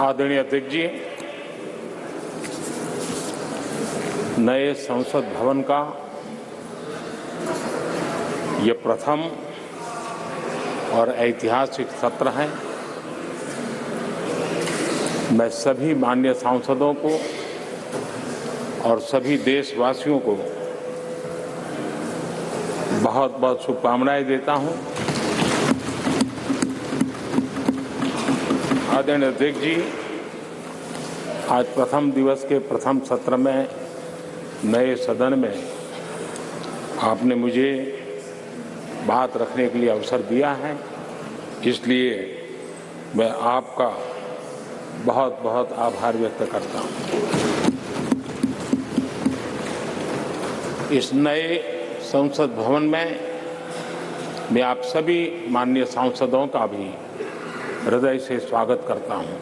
आदरणीय अध्यक्ष जी, नए संसद भवन का ये प्रथम और ऐतिहासिक सत्र है। मैं सभी माननीय सांसदों को और सभी देशवासियों को बहुत बहुत शुभकामनाएं देता हूं। आदरणीय अध्यक्ष जी, आज प्रथम दिवस के प्रथम सत्र में नए सदन में आपने मुझे बात रखने के लिए अवसर दिया है, इसलिए मैं आपका बहुत बहुत आभार व्यक्त करता हूं। इस नए संसद भवन में मैं आप सभी माननीय सांसदों का भी हृदय से स्वागत करता हूं।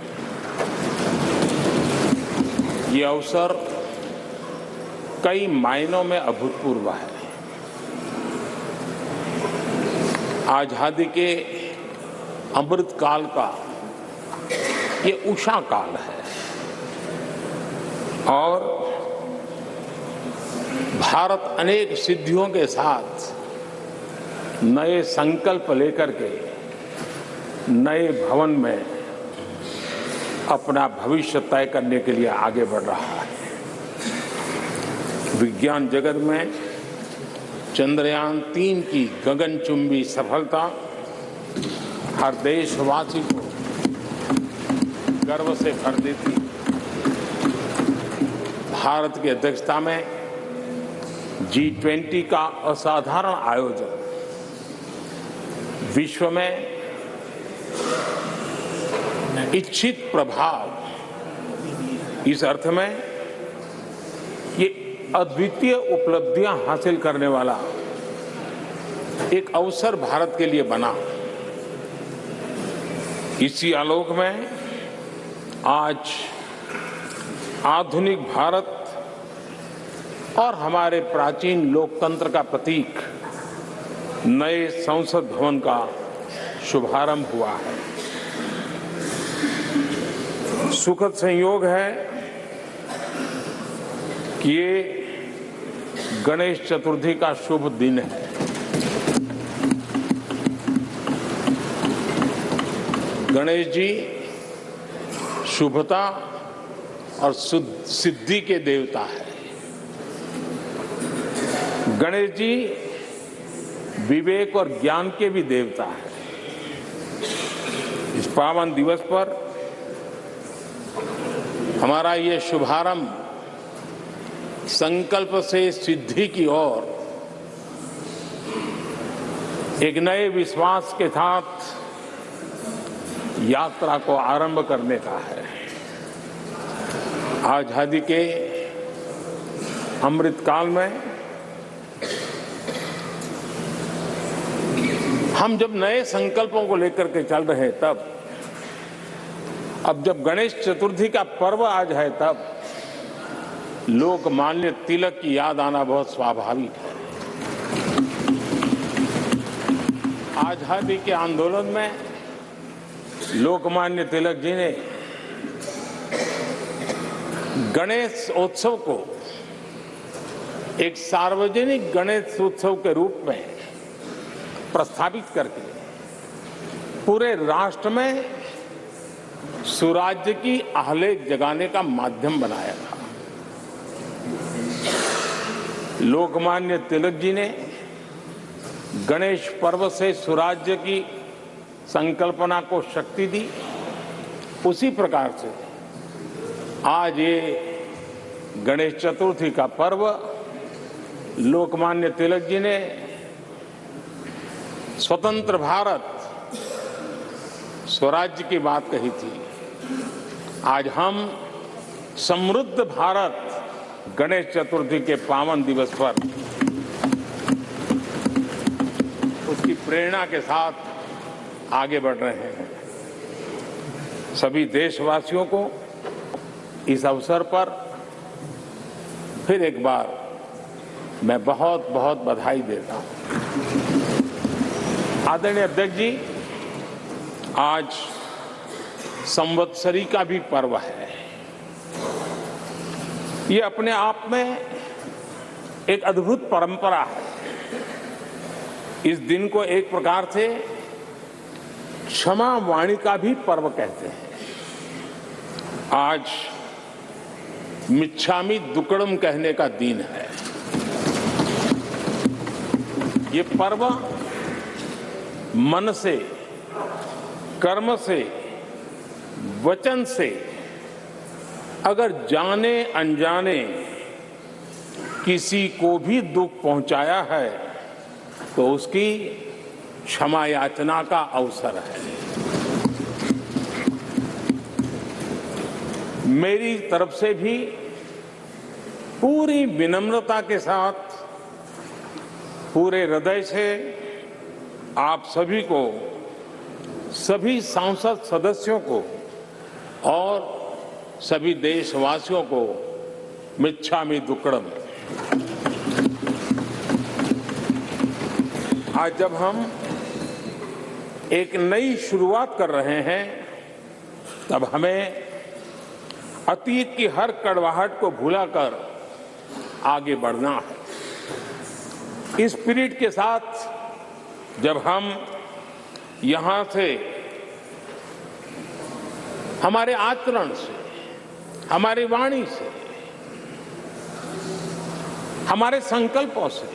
ये अवसर कई मायनों में अभूतपूर्व है। आजादी के अमृत काल का ये उषा काल है और भारत अनेक सिद्धियों के साथ नए संकल्प लेकर के नए भवन में अपना भविष्य तय करने के लिए आगे बढ़ रहा है। विज्ञान जगत में चंद्रयान 3 की गगनचुंबी सफलता हर देशवासी को गर्व से भर देती। भारत की अध्यक्षता में G20 का असाधारण आयोजन विश्व में इच्छित प्रभाव, इस अर्थ में ये अद्वितीय उपलब्धियां हासिल करने वाला एक अवसर भारत के लिए बना। इसी आलोक में आज आधुनिक भारत और हमारे प्राचीन लोकतंत्र का प्रतीक नए संसद भवन का शुभारंभ हुआ है। सुखद संयोग है कि ये गणेश चतुर्थी का शुभ दिन है। गणेश जी शुभता और सिद्धि के देवता है। गणेश जी विवेक और ज्ञान के भी देवता है। इस पावन दिवस पर हमारा ये शुभारंभ संकल्प से सिद्धि की ओर एक नए विश्वास के साथ यात्रा को आरंभ करने का है। आजादी के अमृत काल में हम जब नए संकल्पों को लेकर के चल रहे हैं, तब अब जब गणेश चतुर्थी का पर्व आज है, तब लोकमान्य तिलक की याद आना बहुत स्वाभाविक है। आजादी के आंदोलन में लोकमान्य तिलक जी ने गणेश उत्सव को एक सार्वजनिक गणेश उत्सव के रूप में प्रस्तावित करके पूरे राष्ट्र में सुराज्य की आहलेख जगाने का माध्यम बनाया था। लोकमान्य तिलक जी ने गणेश पर्व से सुराज्य की संकल्पना को शक्ति दी। उसी प्रकार से आज ये गणेश चतुर्थी का पर्व लोकमान्य तिलक जी ने स्वतंत्र भारत स्वराज्य की बात कही थी। आज हम समृद्ध भारत गणेश चतुर्थी के पावन दिवस पर उसकी प्रेरणा के साथ आगे बढ़ रहे हैं। सभी देशवासियों को इस अवसर पर फिर एक बार मैं बहुत बहुत बधाई देता हूं। आदरणीय अध्यक्ष जी, आज संवत्सरी का भी पर्व है। ये अपने आप में एक अद्भुत परंपरा है। इस दिन को एक प्रकार से क्षमा वाणी का भी पर्व कहते हैं। आज मिच्छामि दुक्कड़म कहने का दिन है। ये पर्व मन से, कर्म से, वचन से अगर जाने अनजाने किसी को भी दुख पहुंचाया है तो उसकी क्षमा याचना का अवसर है। मेरी तरफ से भी पूरी विनम्रता के साथ, पूरे हृदय से आप सभी को, सभी सांसद सदस्यों को और सभी देशवासियों को मिच्छामि दुक्कड़म। आज जब हम एक नई शुरुआत कर रहे हैं तब हमें अतीत की हर कड़वाहट को भुलाकर आगे बढ़ना है। इस स्पिरिट के साथ जब हम यहां से हमारे आचरण से, हमारी वाणी से, हमारे संकल्पों से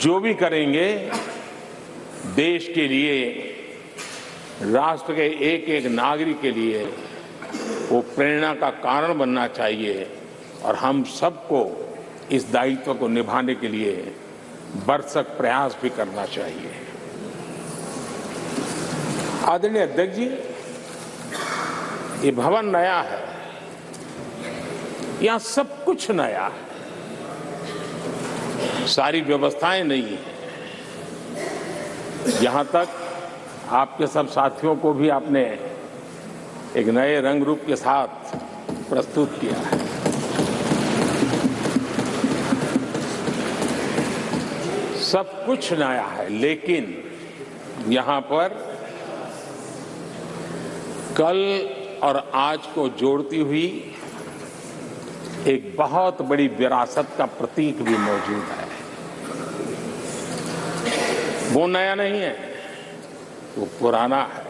जो भी करेंगे देश के लिए, राष्ट्र के एक एक नागरिक के लिए वो प्रेरणा का कारण बनना चाहिए और हम सबको इस दायित्व को निभाने के लिए भरसक प्रयास भी करना चाहिए। आदरणीय अध्यक्ष जी, ये भवन नया है, यहां सब कुछ नया है, सारी व्यवस्थाएं नई हैं। यहां तक आपके सब साथियों को भी आपने एक नए रंग रूप के साथ प्रस्तुत किया है। सब कुछ नया है, लेकिन यहां पर कल और आज को जोड़ती हुई एक बहुत बड़ी विरासत का प्रतीक भी मौजूद है। वो नया नहीं है, वो पुराना है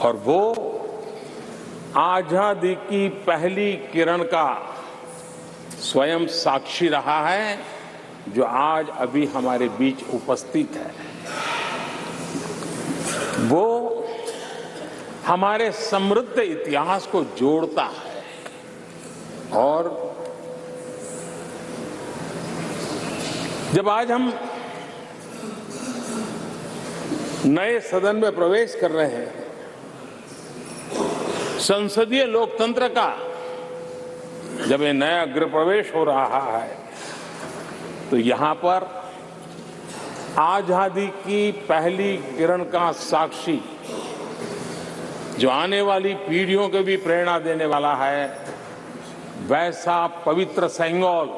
और वो आजादी की पहली किरण का स्वयं साक्षी रहा है जो आज अभी हमारे बीच उपस्थित है। वो हमारे समृद्ध इतिहास को जोड़ता है और जब आज हम नए सदन में प्रवेश कर रहे हैं, संसदीय लोकतंत्र का जब ये नया गृह प्रवेश हो रहा है तो यहां पर आजादी की पहली किरण का साक्षी जो आने वाली पीढ़ियों को भी प्रेरणा देने वाला है, वैसा पवित्र सेंगोल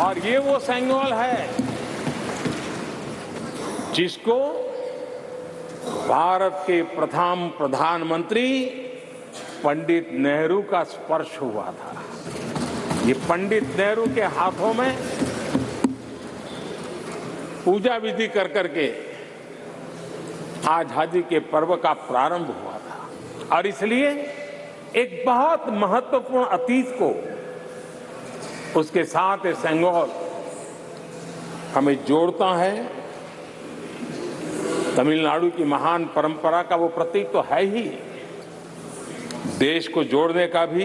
और ये वो सेंगोल है जिसको भारत के प्रथम प्रधानमंत्री पंडित नेहरू का स्पर्श हुआ था। ये पंडित नेहरू के हाथों में पूजा विधि कर करके आजादी के पर्व का प्रारंभ हुआ था और इसलिए एक बहुत महत्वपूर्ण अतीत को उसके साथ ये सेंगोल हमें जोड़ता है। तमिलनाडु की महान परंपरा का वो प्रतीक तो है ही, देश को जोड़ने का भी,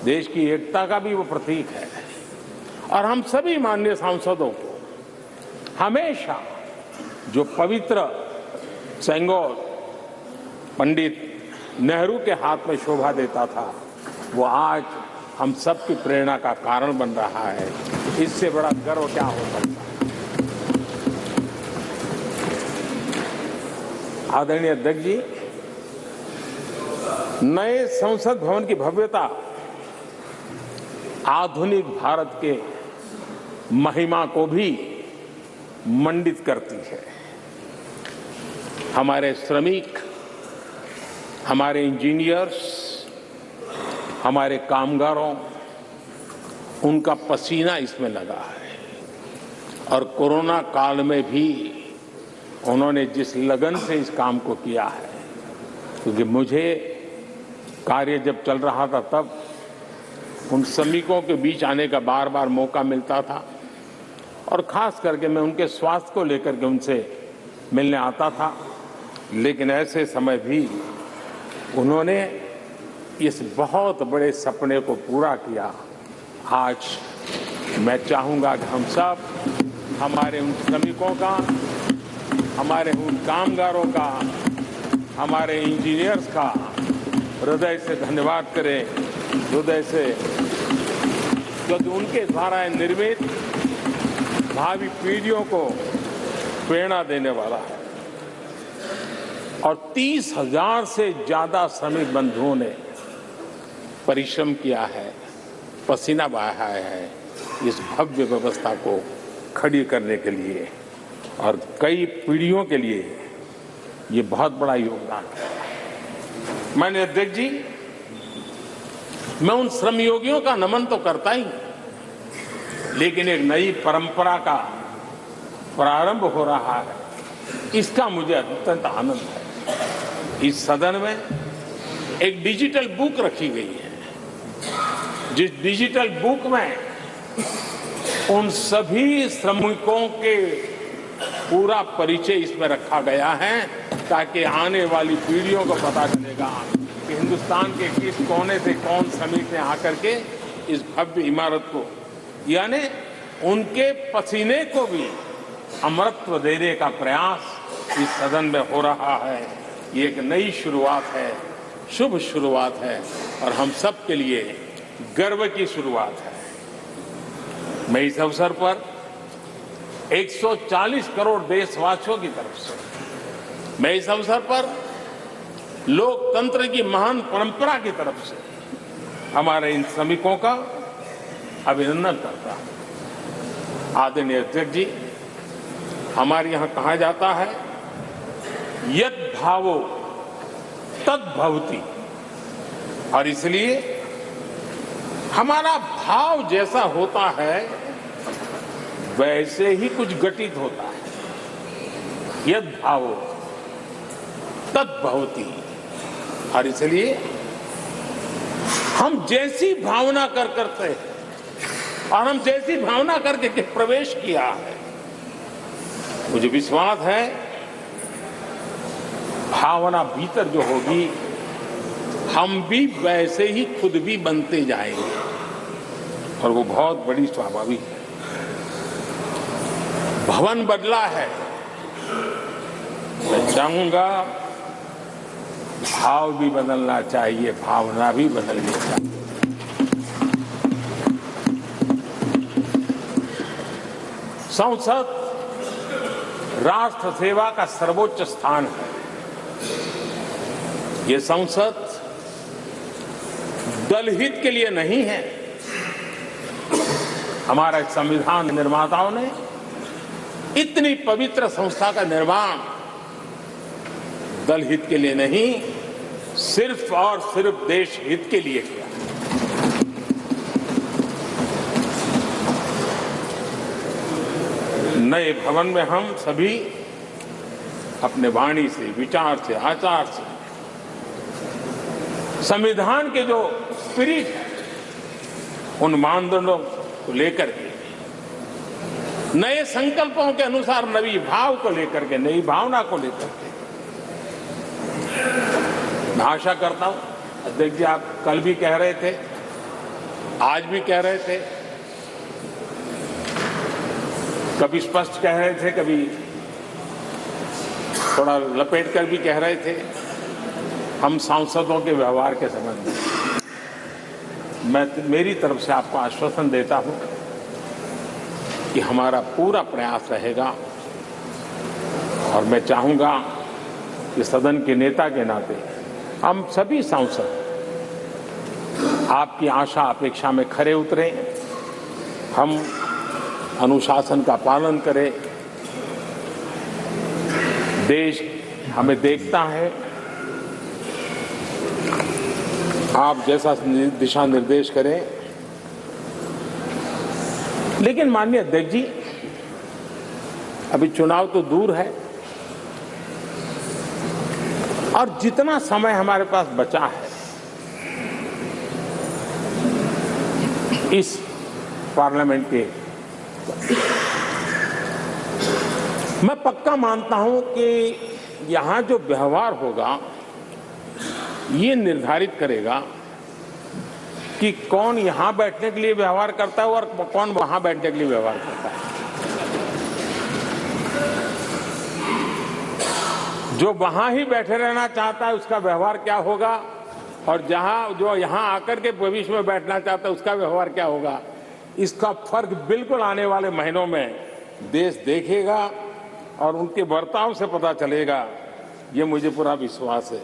देश की एकता का भी वो प्रतीक है और हम सभी माननीय सांसदों को हमेशा जो पवित्र सेंगोल पंडित नेहरू के हाथ में शोभा देता था वो आज हम सबकी प्रेरणा का कारण बन रहा है। इससे बड़ा गर्व क्या हो सकता है। आदरणीय अध्यक्ष जी, नए संसद भवन की भव्यता आधुनिक भारत के महिमा को भी मंडित करती है। हमारे श्रमिक, हमारे इंजीनियर्स, हमारे कामगारों, उनका पसीना इसमें लगा है और कोरोना काल में भी उन्होंने जिस लगन से इस काम को किया है, क्योंकि मुझे कार्य जब चल रहा था तब उन श्रमिकों के बीच आने का बार बार मौका मिलता था और खास करके मैं उनके स्वास्थ्य को लेकर के उनसे मिलने आता था। लेकिन ऐसे समय भी उन्होंने इस बहुत बड़े सपने को पूरा किया। आज मैं चाहूँगा कि हम सब हमारे उन श्रमिकों का, हमारे उन कामगारों का, हमारे इंजीनियर्स का हृदय से धन्यवाद करें, हृदय से, क्योंकि उनके द्वारा निर्मित भावी पीढ़ियों को प्रेरणा देने वाला है। और 30,000 से ज्यादा श्रमिक बंधुओं ने परिश्रम किया है, पसीना बहाया है इस भव्य व्यवस्था को खड़ी करने के लिए, और कई पीढ़ियों के लिए ये बहुत बड़ा योगदान है। माननीय अध्यक्ष जी, मैं उन श्रमयोगियों का नमन तो करता ही, लेकिन एक नई परंपरा का प्रारंभ हो रहा है, इसका मुझे अत्यंत आनंद है। इस सदन में एक डिजिटल बुक रखी गई है, जिस डिजिटल बुक में उन सभी श्रमिकों के पूरा परिचय इसमें रखा गया है, ताकि आने वाली पीढ़ियों को पता चलेगा कि हिंदुस्तान के किस कोने से कौन श्रमिक ने आकर के इस भव्य इमारत को, यानी उनके पसीने को भी अमरत्व देने का प्रयास इस सदन में हो रहा है। ये एक नई शुरुआत है, शुभ शुरुआत है और हम सब के लिए गर्व की शुरुआत है। मैं इस अवसर पर 140 करोड़ देशवासियों की तरफ से, मैं इस अवसर पर लोकतंत्र की महान परंपरा की तरफ से हमारे इन श्रमिकों का अभिनंदन करता हूं। आदरणीय अध्यक्ष जी, हमारे यहां कहा जाता है यत् भावो तद् भवति, और इसलिए हमारा भाव जैसा होता है वैसे ही कुछ घटित होता है। यद् भावो तद् भवति, और इसलिए हम जैसी भावना करते हैं और हम जैसी भावना करके प्रवेश किया है, मुझे विश्वास है भावना भीतर जो होगी हम भी वैसे ही खुद भी बनते जाएंगे, और वो बहुत बड़ी स्वाभाविक है। भवन बदला है, मैं चाहूंगा भाव भी बदलना चाहिए, भावना भी बदलनी चाहिए। संसद राष्ट्र सेवा का सर्वोच्च स्थान है। ये संसद दलहित के लिए नहीं है। हमारा संविधान निर्माताओं ने इतनी पवित्र संस्था का निर्माण दलहित के लिए नहीं, सिर्फ और सिर्फ देश हित के लिए किया। नए भवन में हम सभी अपने वाणी से, विचार से, आचार से संविधान के जो स्पिरिट है उन मानदंडों को लेकर के, नए संकल्पों के अनुसार नई भाव को लेकर के, नई भावना को लेकर के, मैं आशा करता हूं अध्यक्ष जी, आप कल भी कह रहे थे, आज भी कह रहे थे, कभी स्पष्ट कह रहे थे, कभी थोड़ा लपेट कर भी कह रहे थे, हम सांसदों के व्यवहार के संबंध में मैं मेरी तरफ से आपको आश्वासन देता हूं कि हमारा पूरा प्रयास रहेगा, और मैं चाहूंगा कि सदन के नेता के नाते हम सभी सांसद आपकी आशा अपेक्षा में खरे उतरें, हम अनुशासन का पालन करें, देश हमें देखता है, आप जैसा दिशा निर्देश करें। लेकिन माननीय अध्यक्ष जी, अभी चुनाव तो दूर है और जितना समय हमारे पास बचा है इस पार्लियामेंट के, मैं पक्का मानता हूं कि यहां जो व्यवहार होगा ये निर्धारित करेगा कि कौन यहां बैठने के लिए व्यवहार करता है और कौन वहां बैठने के लिए व्यवहार करता है। जो वहां ही बैठे रहना चाहता है उसका व्यवहार क्या होगा, और जो यहां आकर के भविष्य में बैठना चाहता है उसका व्यवहार क्या होगा, इसका फर्क बिल्कुल आने वाले महीनों में देश देखेगा और उनके बर्ताव से पता चलेगा, ये मुझे पूरा विश्वास है।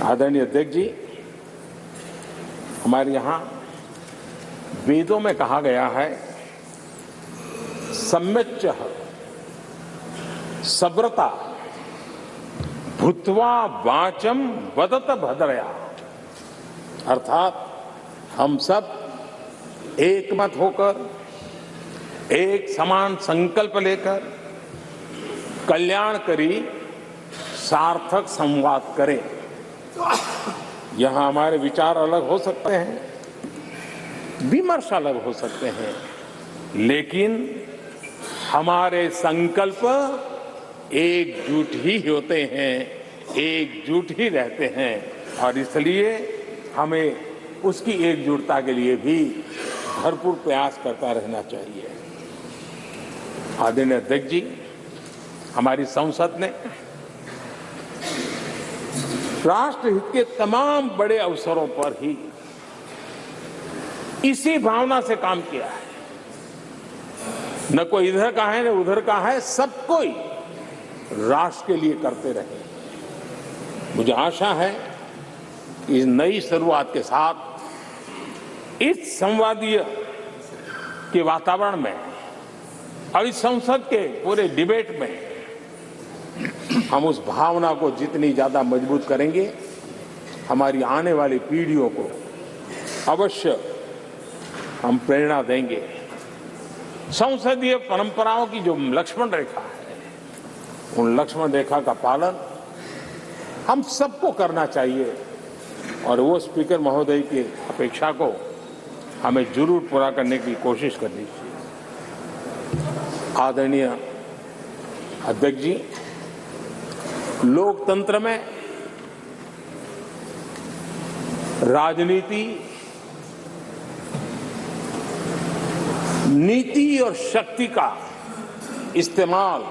आदरणीय अध्यक्ष जी, हमारे यहां वेदों में कहा गया है, सम्यच्चः सब्रता भूत्वा वाचम वदत भद्रया, अर्थात हम सब एक मत होकर, एक समान संकल्प लेकर कल्याणकारी सार्थक संवाद करें। यहां हमारे विचार अलग हो सकते हैं, विमर्श अलग हो सकते हैं, लेकिन हमारे संकल्प एकजुट ही होते हैं, एकजुट ही रहते हैं, और इसलिए हमें उसकी एकजुटता के लिए भी भरपूर प्रयास करता रहना चाहिए। आदरणीय अध्यक्ष जी, हमारी संसद ने राष्ट्रहित के तमाम बड़े अवसरों पर ही इसी भावना से काम किया है। न कोई इधर का है न उधर का है, सब कोई राष्ट्र के लिए करते रहे। मुझे आशा है कि इस नई शुरुआत के साथ इस संवादीय के वातावरण में और इस संसद के पूरे डिबेट में हम उस भावना को जितनी ज्यादा मजबूत करेंगे, हमारी आने वाली पीढ़ियों को अवश्य हम प्रेरणा देंगे। संसदीय परंपराओं की जो लक्ष्मण रेखा है, उन लक्ष्मण रेखा का पालन हम सबको करना चाहिए, और वो स्पीकर महोदय की अपेक्षा को हमें जरूर पूरा करने की कोशिश करनी चाहिए। आदरणीय अध्यक्ष जी, लोकतंत्र में राजनीति, नीति और शक्ति का इस्तेमाल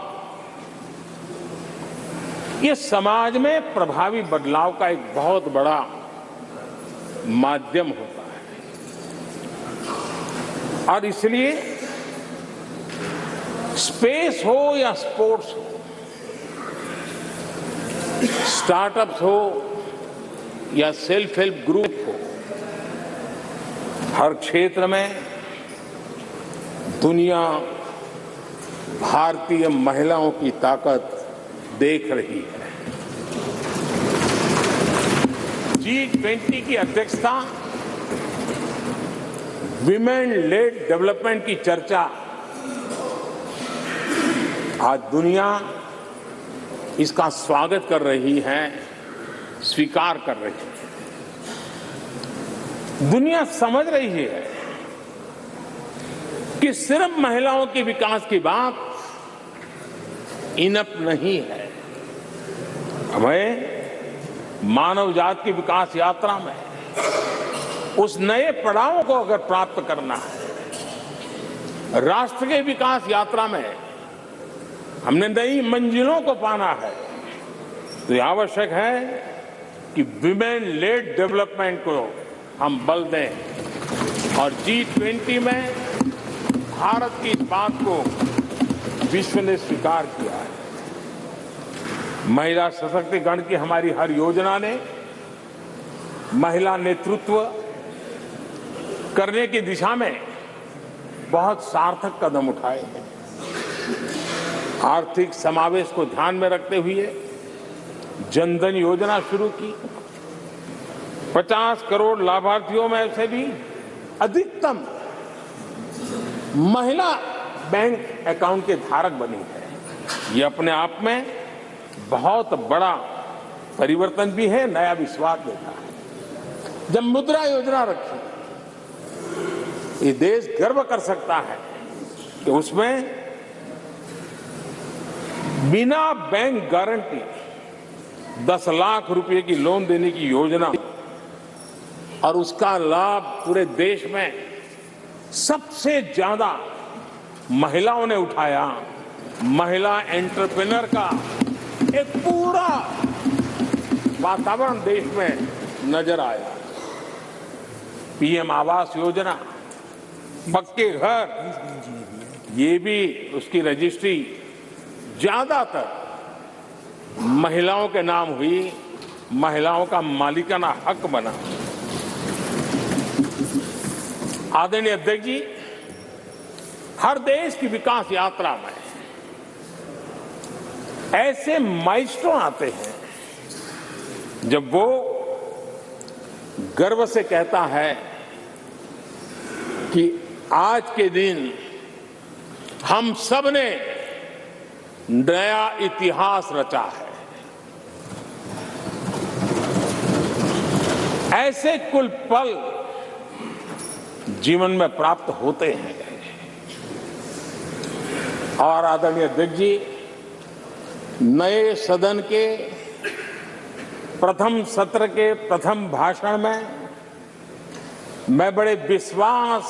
ये समाज में प्रभावी बदलाव का एक बहुत बड़ा माध्यम होता है, और इसलिए स्पेस हो या स्पोर्ट्स हो, स्टार्टअप्स हो या सेल्फ हेल्प ग्रुप हो, हर क्षेत्र में दुनिया भारतीय महिलाओं की ताकत देख रही है। G20 की अध्यक्षता, विमेन लेड डेवलपमेंट की चर्चा आज दुनिया इसका स्वागत कर रही है, स्वीकार कर रही है। दुनिया समझ रही है कि सिर्फ महिलाओं के विकास की बात इनफ नहीं है, हमें मानव जाति की विकास यात्रा में उस नए पड़ाव को अगर प्राप्त करना है, राष्ट्र के विकास यात्रा में हमने नई मंजिलों को पाना है, तो ये आवश्यक है कि विमेन लेड डेवलपमेंट को हम बल दें। और G20 में भारत की इस बात को विश्व ने स्वीकार किया है। महिला सशक्तिकरण की हमारी हर योजना ने महिला नेतृत्व करने की दिशा में बहुत सार्थक कदम उठाए हैं। आर्थिक समावेश को ध्यान में रखते हुए जनधन योजना शुरू की। 50 करोड़ लाभार्थियों में से भी अधिकतम महिला बैंक अकाउंट के धारक बनी है। ये अपने आप में बहुत बड़ा परिवर्तन भी है, नया विश्वास देता है। जब मुद्रा योजना रखी, ये देश गर्व कर सकता है कि उसमें बिना बैंक गारंटी 10 लाख रुपए की लोन देने की योजना, और उसका लाभ पूरे देश में सबसे ज्यादा महिलाओं ने उठाया। महिला एंटरप्रेन्योर का एक पूरा वातावरण देश में नजर आया। पीएम आवास योजना, पक्के घर, ये भी उसकी रजिस्ट्री ज्यादातर महिलाओं के नाम हुई, महिलाओं का मालिकाना हक बना। आदरणीय अध्यक्ष जी, हर देश की विकास यात्रा में ऐसे माइलस्टोन आते हैं जब वो गर्व से कहता है कि आज के दिन हम सब ने नया इतिहास रचा है। ऐसे कुल पल जीवन में प्राप्त होते हैं। और आदरणीय अध्यक्ष जी, नए सदन के प्रथम सत्र के प्रथम भाषण में मैं बड़े विश्वास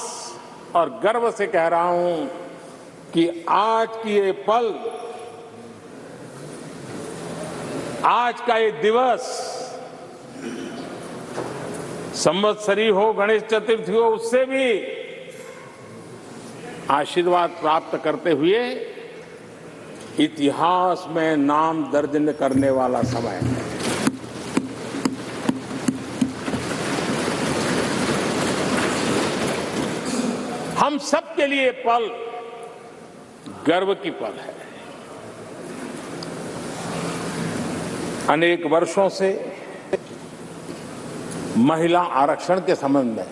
और गर्व से कह रहा हूं कि आज की ये पल, आज का ये दिवस, संवत्सरी हो, गणेश चतुर्थी हो, उससे भी आशीर्वाद प्राप्त करते हुए इतिहास में नाम दर्ज करने वाला समय है। हम सब के लिए पल गर्व की पल है। अनेक वर्षों से महिला आरक्षण के संबंध में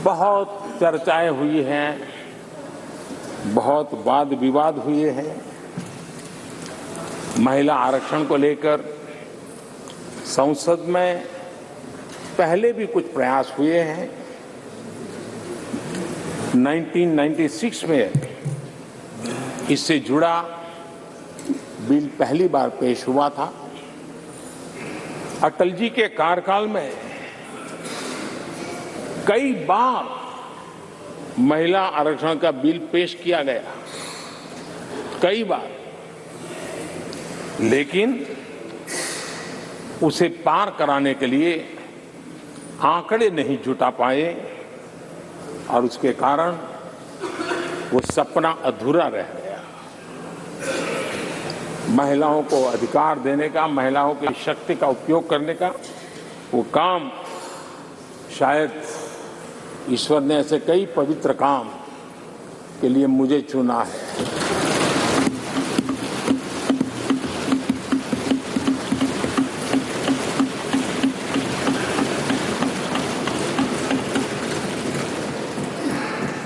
बहुत चर्चाएं हुई हैं, बहुत वाद विवाद हुए हैं। महिला आरक्षण को लेकर संसद में पहले भी कुछ प्रयास हुए हैं। 1996 में इससे जुड़ा बिल पहली बार पेश हुआ था। अटल जी के कार्यकाल में कई बार महिला आरक्षण का बिल पेश किया गया, कई बार, लेकिन उसे पार कराने के लिए आंकड़े नहीं जुटा पाए और उसके कारण वो सपना अधूरा रह गया। महिलाओं को अधिकार देने का, महिलाओं की शक्ति का उपयोग करने का वो काम, शायद ईश्वर ने ऐसे कई पवित्र काम के लिए मुझे चुना है।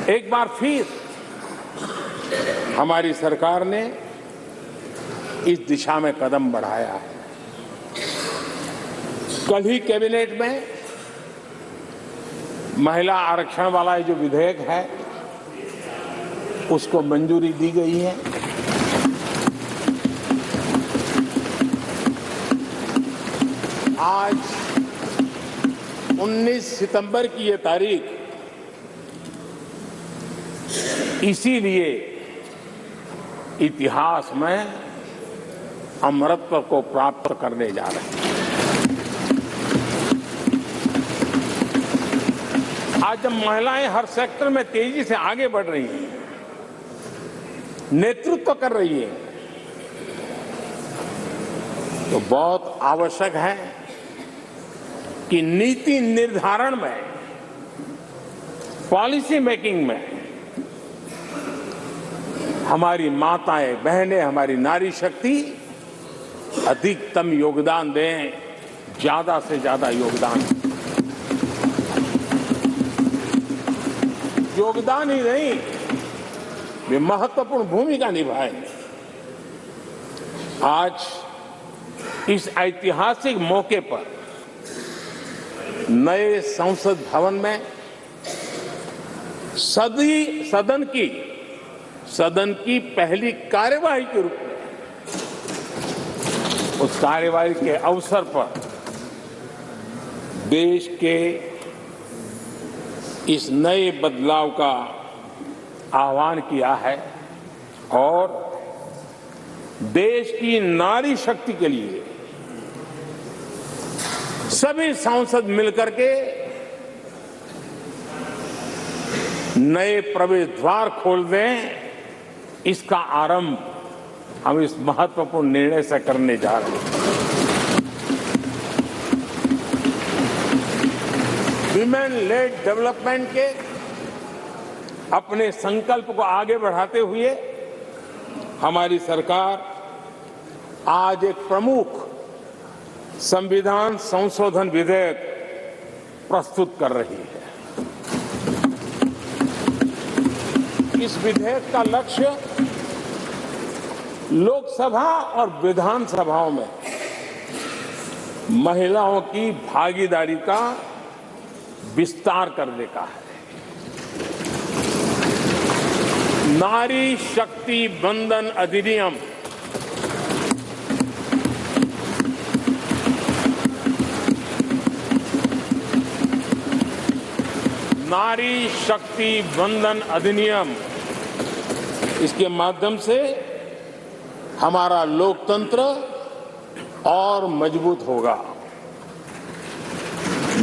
एक बार फिर हमारी सरकार ने इस दिशा में कदम बढ़ाया है। कल ही कैबिनेट में महिला आरक्षण वाला जो विधेयक है उसको मंजूरी दी गई है। आज 19 सितंबर की ये तारीख इसीलिए इतिहास में अमरत्व को प्राप्त करने जा रहे हैं। आज जब महिलाएं हर सेक्टर में तेजी से आगे बढ़ रही हैं, नेतृत्व कर रही हैं, तो बहुत आवश्यक है कि नीति निर्धारण में, पॉलिसी मेकिंग में हमारी माताएं, बहनें, हमारी नारी शक्ति अधिकतम योगदान दें, ज्यादा से ज्यादा योगदान ही नहीं, वे महत्वपूर्ण भूमिका निभाएंगे। आज इस ऐतिहासिक मौके पर नए संसद भवन में सदन की पहली कार्यवाही के रूप में उस कार्यवाही के अवसर पर देश के इस नए बदलाव का आह्वान किया है और देश की नारी शक्ति के लिए सभी सांसद मिलकर के नए प्रवेश द्वार खोल दें, इसका आरंभ हम इस महत्वपूर्ण निर्णय से करने जा रहे हैं। विमेन लेड डेवलपमेंट के अपने संकल्प को आगे बढ़ाते हुए हमारी सरकार आज एक प्रमुख संविधान संशोधन विधेयक प्रस्तुत कर रही है। इस विधेयक का लक्ष्य लोकसभा और विधानसभाओं में महिलाओं की भागीदारी का विस्तार करने का है। नारी शक्ति बंधन अधिनियम नारी शक्ति बंधन अधिनियम इसके माध्यम से हमारा लोकतंत्र और मजबूत होगा।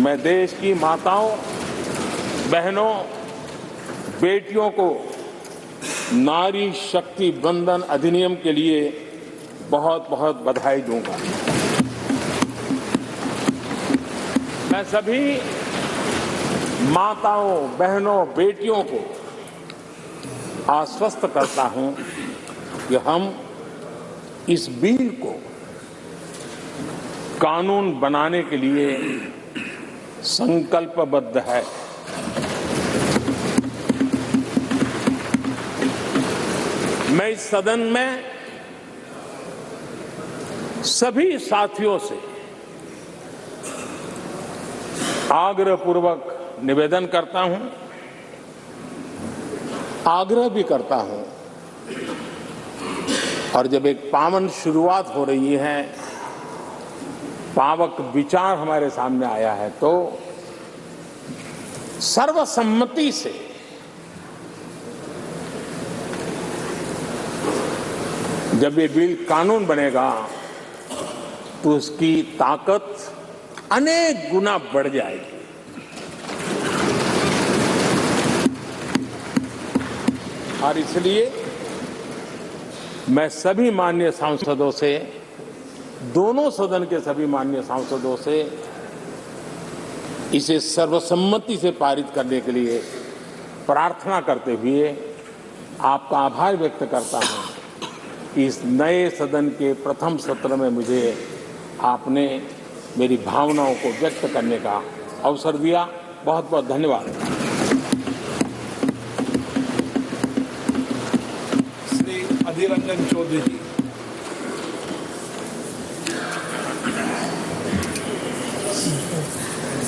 मैं देश की माताओं, बहनों, बेटियों को नारी शक्ति बंधन अधिनियम के लिए बहुत बहुत बधाई दूंगा। मैं सभी माताओं, बहनों, बेटियों को आश्वस्त करता हूं कि हम इस बिल को कानून बनाने के लिए संकल्पबद्ध है। मैं इस सदन में सभी साथियों से आग्रहपूर्वक निवेदन करता हूं, आग्रह भी करता हूं और जब एक पावन शुरुआत हो रही है, पावक विचार हमारे सामने आया है, तो सर्वसम्मति से जब ये बिल कानून बनेगा तो उसकी ताकत अनेक गुना बढ़ जाएगी। और इसलिए मैं सभी माननीय सांसदों से, दोनों सदन के सभी माननीय सांसदों से इसे सर्वसम्मति से पारित करने के लिए प्रार्थना करते हुए आपका आभार व्यक्त करता हूं कि इस नए सदन के प्रथम सत्र में मुझे आपने मेरी भावनाओं को व्यक्त करने का अवसर दिया। बहुत बहुत धन्यवाद। श्री अधीर रंजन चौधरी जी।